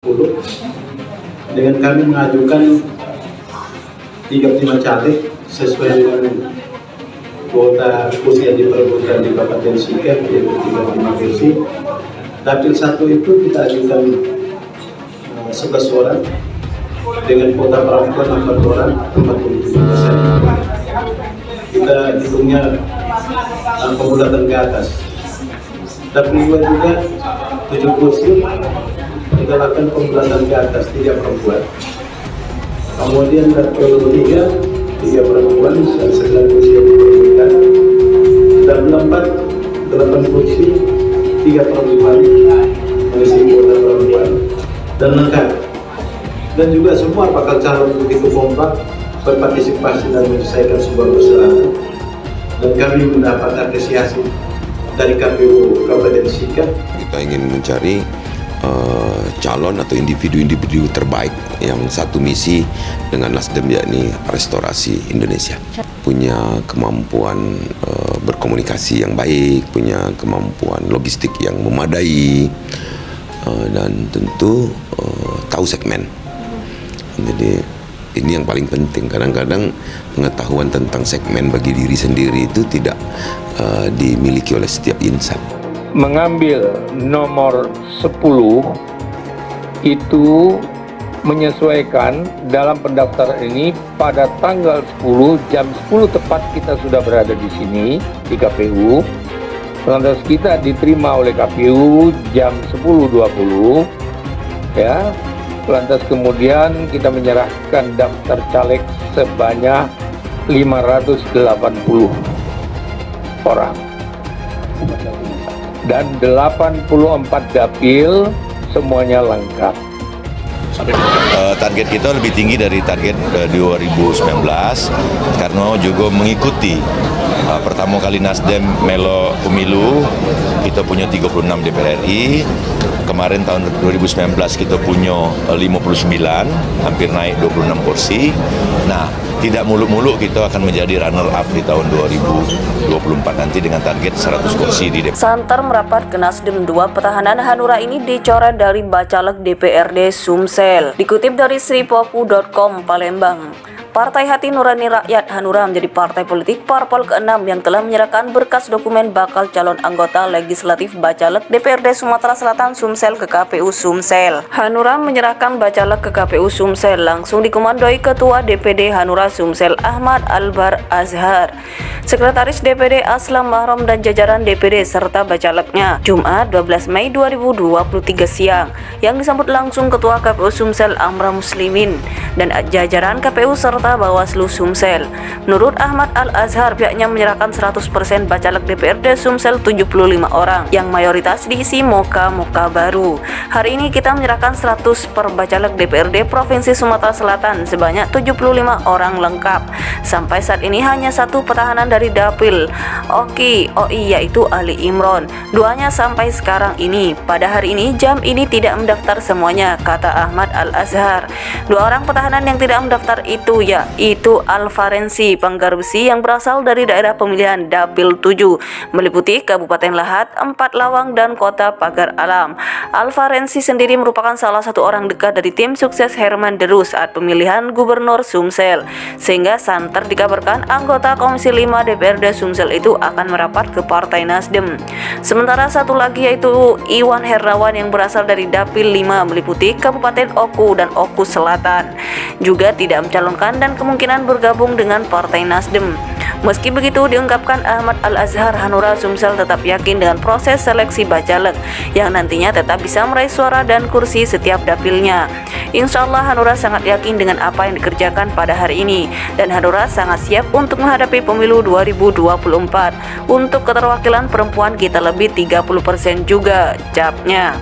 dengan kami mengajukan 35 caleg sesuai dengan kuota kursi yang diperebutkan di Kabupaten Sika, yaitu 35 kursi. Dapil 1 itu kita ajukan 11 orang dengan kuota perempuan 4 orang, 47%. Kita hitungnya pembulatan ke atas. Dapil 2 juga 7 kursi, kita lakukan pembulatan ke atas, 3 perempuan. Kemudian dapil 3 perempuan dan 9 kursi yang diperebutkan. Dapil 4 8 kursi, 3 perempuan mengisi kuota perempuan dan lengkap. Dan juga semua bakal calon begitu kompak berpartisipasi dan menyelesaikan sebuah persoalan. Dan kami mendapat apresiasi dari KPU Kabupaten Sika. Kita ingin mencari calon atau individu-individu terbaik yang satu misi dengan Nasdem, yakni restorasi Indonesia. Punya kemampuan berkomunikasi yang baik, punya kemampuan logistik yang memadai, dan tentu tahu segmen. Jadi ini yang paling penting. Kadang-kadang pengetahuan tentang segmen bagi diri sendiri itu tidak dimiliki oleh setiap insan. Mengambil nomor 10 itu menyesuaikan dalam pendaftaran ini pada tanggal 10 jam 10 tepat kita sudah berada di sini di KPU. Lantas kita diterima oleh KPU jam 10.20 ya. Lantas kemudian kita menyerahkan daftar caleg sebanyak 580 orang dan 84 dapil semuanya lengkap. Target kita lebih tinggi dari target 2019 karena juga mengikuti pertama kali Nasdem melo pemilu, kita punya 36 DPR RI. Kemarin tahun 2019 kita punya 59, hampir naik 26 kursi. Nah, tidak muluk-muluk kita akan menjadi runner up di tahun 2024 nanti dengan target 100 kursi di DPR. Santer merapat ke Nasdem 2 pertahanan Hanura ini dicoret dari Bacalek DPRD Sumsel. Dikutip dari sripoku.com Palembang. Partai Hati Nurani Rakyat Hanura menjadi partai politik parpol ke-6 yang telah menyerahkan berkas dokumen bakal calon anggota legislatif Bacalek DPRD Sumatera Selatan Sumsel ke KPU Sumsel. Hanura menyerahkan Bacalek ke KPU Sumsel langsung dikomandoi Ketua DPD Hanura Sumsel Ahmad Albar Azhar, Sekretaris DPD Aslam Mahrom dan jajaran DPD serta Bacaleknya Jumat 12 Mei 2023 siang yang disambut langsung Ketua KPU Sumsel Amra Muslimin dan jajaran KPU serta Bawaslu Sumsel. Menurut Ahmad Al-Azhar, pihaknya menyerahkan 100% Bacalek DPRD Sumsel 75 orang yang mayoritas diisi Moka baru. Hari ini kita menyerahkan 100 per Bacalek DPRD Provinsi Sumatera Selatan sebanyak 75 orang lengkap. Sampai saat ini hanya satu pertahanan dari Dapil OI yaitu Ali Imron. Duanya sampai sekarang ini. Pada hari ini jam ini tidak mendaftar semuanya, kata Ahmad Al-Azhar. 2 orang pertahanan yang tidak mendaftar itu yaitu Alfarensi Panggarbesi yang berasal dari daerah pemilihan Dapil 7 meliputi Kabupaten Lahat, 4 Lawang dan Kota Pagar Alam. Alfarensi sendiri merupakan salah satu orang dekat dari tim sukses Herman Deru saat pemilihan Gubernur Sumsel, sehingga santer dikabarkan anggota Komisi 5 DPRD Sumsel itu akan merapat ke Partai Nasdem. Sementara satu lagi yaitu Iwan Hernawan yang berasal dari Dapil 5 meliputi Kabupaten Oku dan Oku Selatan juga tidak mencalonkan dan kemungkinan bergabung dengan Partai Nasdem. Meski begitu, diungkapkan Ahmad Al-Azhar, Hanura Sumsel tetap yakin dengan proses seleksi Bacalek yang nantinya tetap bisa meraih suara dan kursi setiap dapilnya. Insya Allah Hanura sangat yakin dengan apa yang dikerjakan pada hari ini dan Hanura sangat siap untuk menghadapi pemilu 2024. Untuk keterwakilan perempuan kita lebih 30% juga, capnya.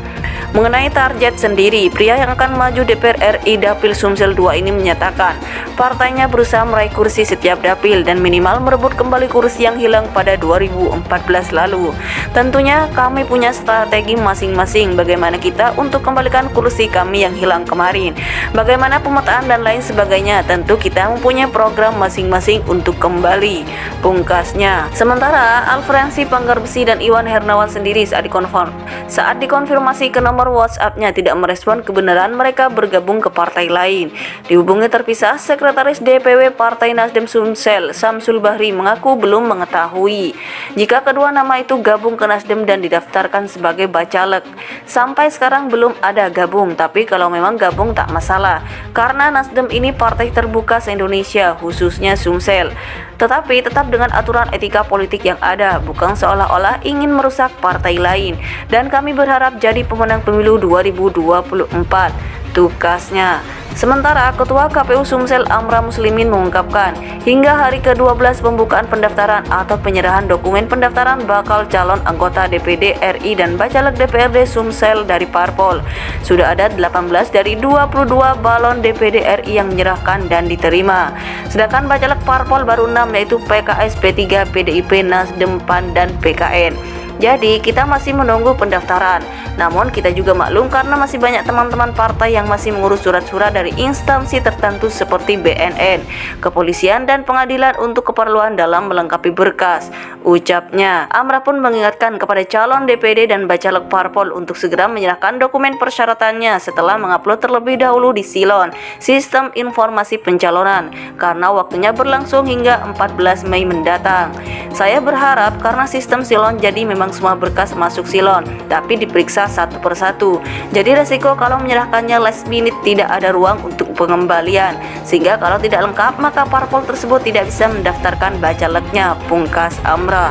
Mengenai target sendiri, pria yang akan maju DPR RI Dapil Sumsel 2 ini menyatakan partainya berusaha meraih kursi setiap dapil dan minimal merebut kembali kursi yang hilang pada 2014 lalu. Tentunya kami punya strategi masing-masing bagaimana kita untuk kembalikan kursi kami yang hilang kemarin, bagaimana pemetaan dan lain sebagainya. Tentu kita mempunyai program masing-masing untuk kembali, pungkasnya. Sementara Alfarensi Panggarbesi dan Iwan Hernawan sendiri saat dikonfirmasi ke nomor nomor WhatsApp-nya tidak merespon kebenaran mereka bergabung ke partai lain. Dihubungi terpisah, Sekretaris DPW Partai Nasdem Sumsel, Samsul Bahri, mengaku belum mengetahui jika kedua nama itu gabung ke Nasdem dan didaftarkan sebagai bacalek. Sampai sekarang belum ada gabung, tapi kalau memang gabung tak masalah, karena Nasdem ini partai terbuka se-Indonesia, khususnya Sumsel. Tetapi tetap dengan aturan etika politik yang ada, bukan seolah-olah ingin merusak partai lain. Dan kami berharap jadi pemenang pemilu 2024, tukasnya. Sementara Ketua KPU Sumsel Amra Muslimin mengungkapkan, hingga hari ke-12 pembukaan pendaftaran atau penyerahan dokumen pendaftaran bakal calon anggota DPD RI dan bacalek DPRD Sumsel dari Parpol, sudah ada 18 dari 22 balon DPD RI yang menyerahkan dan diterima. Sedangkan bacalek Parpol baru 6, yaitu PKS, P3, PDIP, Nasdem, PAN, dan PKN. Jadi kita masih menunggu pendaftaran. Namun kita juga maklum karena masih banyak teman-teman partai yang masih mengurus surat-surat dari instansi tertentu seperti BNN, kepolisian, dan pengadilan untuk keperluan dalam melengkapi berkas, ucapnya. Amra pun mengingatkan kepada calon DPD dan bacalek Parpol untuk segera menyerahkan dokumen persyaratannya setelah mengupload terlebih dahulu di Silon, Sistem Informasi Pencalonan, karena waktunya berlangsung hingga 14 Mei mendatang. Saya berharap karena sistem Silon jadi memang semua berkas masuk Silon, tapi diperiksa satu persatu. Jadi resiko kalau menyerahkannya last minute tidak ada ruang untuk pengembalian, sehingga kalau tidak lengkap maka parpol tersebut tidak bisa mendaftarkan bacaleknya, pungkas Amra.